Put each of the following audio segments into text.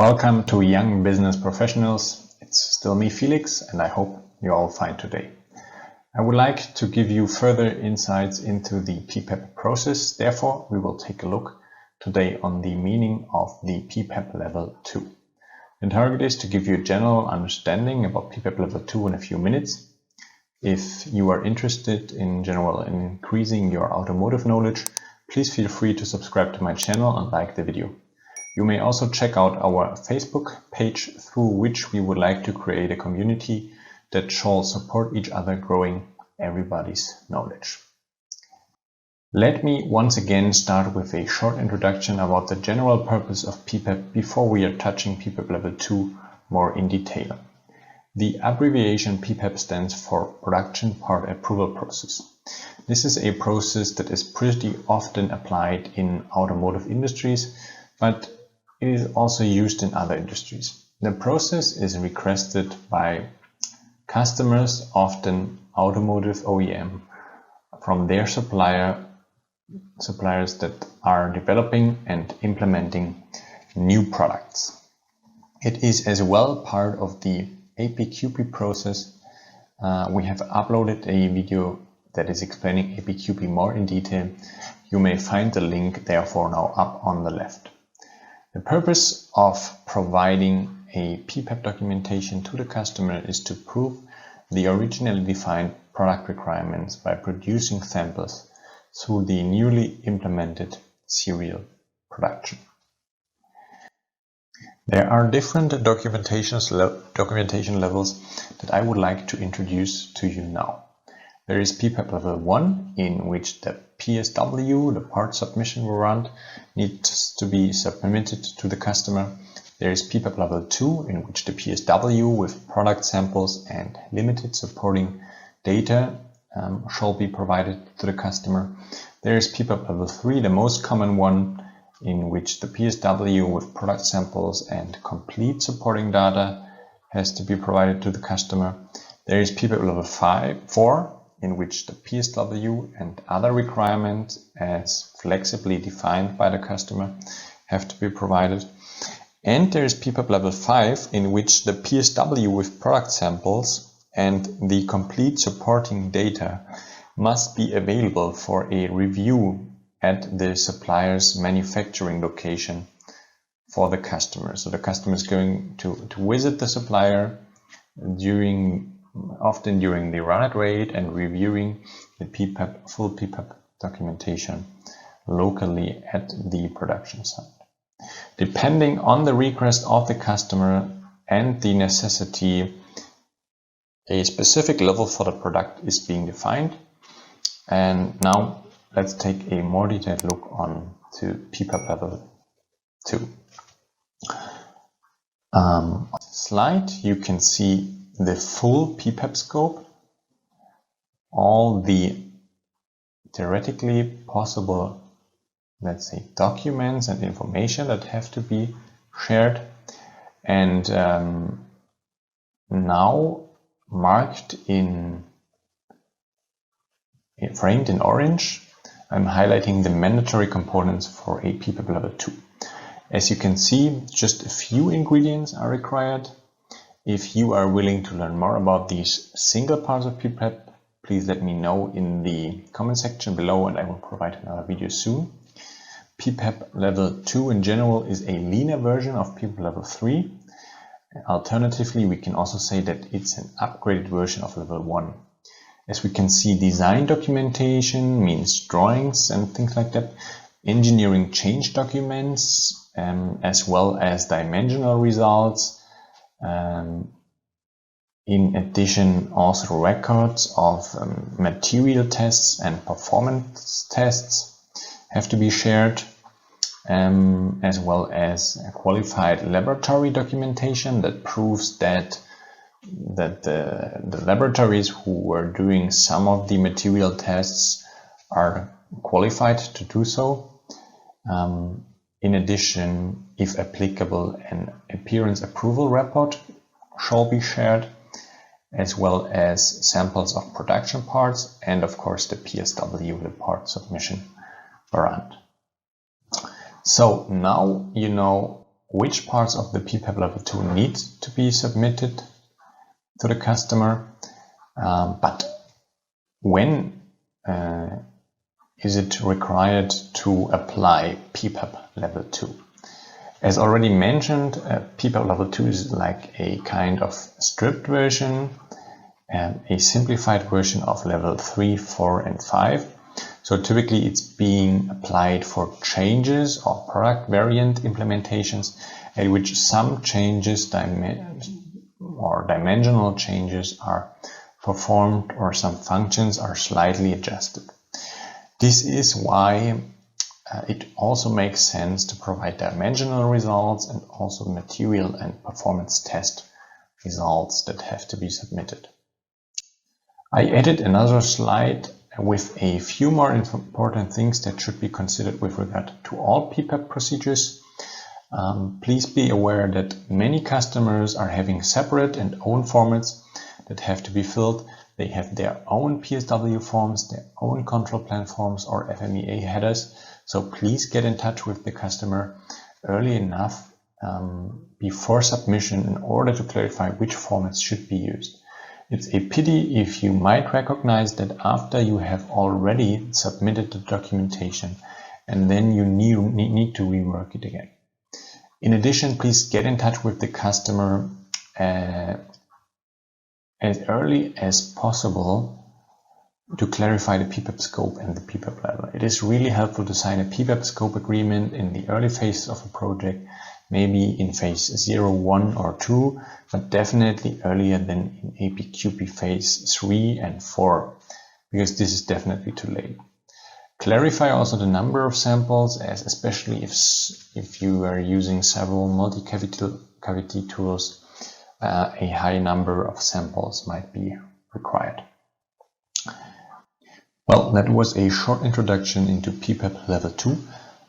Welcome to Young Business Professionals. It's still me, Felix, and I hope you're all fine today. I would like to give you further insights into the PPAP process. Therefore, we will take a look today on the meaning of the PPAP Level 2. The target is to give you a general understanding about PPAP Level 2 in a few minutes. If you are interested in general in increasing your automotive knowledge, please feel free to subscribe to my channel and like the video. You may also check out our Facebook page, through which we would like to create a community that shall support each other, growing everybody's knowledge. Let me once again start with a short introduction about the general purpose of PPAP before we are touching PPAP Level 2 more in detail. The abbreviation PPAP stands for Production Part Approval Process. This is a process that is pretty often applied in automotive industries, but it is also used in other industries. The process is requested by customers, often automotive OEM, from their suppliers that are developing and implementing new products. It is as well part of the APQP process. We have uploaded a video that is explaining APQP more in detail. You may find the link therefore now up on the left. The purpose of providing a PPAP documentation to the customer is to prove the originally defined product requirements by producing samples through the newly implemented serial production. There are different documentation levels that I would like to introduce to you now. There is PPAP Level 1, in which the PSW, the part submission warrant, needs to be submitted to the customer. There is PPAP Level 2, in which the PSW with product samples and limited supporting data shall be provided to the customer. There is PPAP Level 3, the most common one, in which the PSW with product samples and complete supporting data has to be provided to the customer. There is PPAP Level 4, in which the PSW and other requirements, as flexibly defined by the customer, have to be provided. And there is PPAP Level 5, in which the PSW with product samples and the complete supporting data must be available for a review at the supplier's manufacturing location for the customer. So the customer is going to visit the supplier often during the run at rate and reviewing the full PPAP documentation locally at the production site. Depending on the request of the customer and the necessity, a specific level for the product is being defined. And now let's take a more detailed look on to PPAP Level 2. On the slide you can see the full PPAP scope, all the theoretically possible, let's say, documents and information that have to be shared, and now marked framed in orange, I'm highlighting the mandatory components for a PPAP Level 2. As you can see, just a few ingredients are required. If you are willing to learn more about these single parts of PPAP, please let me know in the comment section below and I will provide another video soon. PPAP Level 2 in general is a leaner version of PPAP Level 3. Alternatively, we can also say that it's an upgraded version of Level 1. As we can see, design documentation means drawings and things like that, engineering change documents, as well as dimensional results. In addition, also records of material tests and performance tests have to be shared, as well as qualified laboratory documentation that proves that the laboratories who were doing some of the material tests are qualified to do so. In addition, if applicable, an appearance approval report shall be shared, as well as samples of production parts and of course the PSW, the part submission warrant. So now you know which parts of the PPAP Level 2 need to be submitted to the customer, but when is it required to apply PPAP Level 2? As already mentioned, PPAP Level 2 is like a kind of stripped version and a simplified version of Level 3, 4 and 5. So typically it's being applied for changes or product variant implementations at which some changes dimensional changes are performed or some functions are slightly adjusted. This is why it also makes sense to provide dimensional results and also material and performance test results that have to be submitted. I added another slide with a few more important things that should be considered with regard to all PPAP procedures. Please be aware that many customers are having separate and own formats that have to be filled. They have their own PSW forms, their own control plan forms or FMEA headers. So please get in touch with the customer early enough before submission in order to clarify which formats should be used. It's a pity if you might recognize that after you have already submitted the documentation and then you need to rework it again. In addition, please get in touch with the customer as early as possible to clarify the PPAP scope and the PPAP level. It is really helpful to sign a PPAP scope agreement in the early phases of a project, maybe in phase 0, 1 or 2, but definitely earlier than in APQP phase 3 and 4, because this is definitely too late. Clarify also the number of samples, as especially if you are using several multi-cavity tools, a high number of samples might be required. Well, that was a short introduction into PPAP Level 2.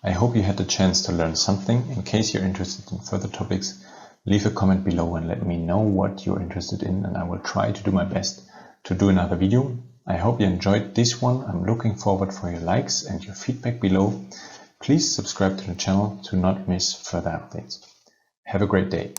I hope you had the chance to learn something. In case you're interested in further topics, leave a comment below and let me know what you're interested in, and I will try to do my best to do another video. I hope you enjoyed this one. I'm looking forward for your likes and your feedback below. Please subscribe to the channel to not miss further updates. Have a great day.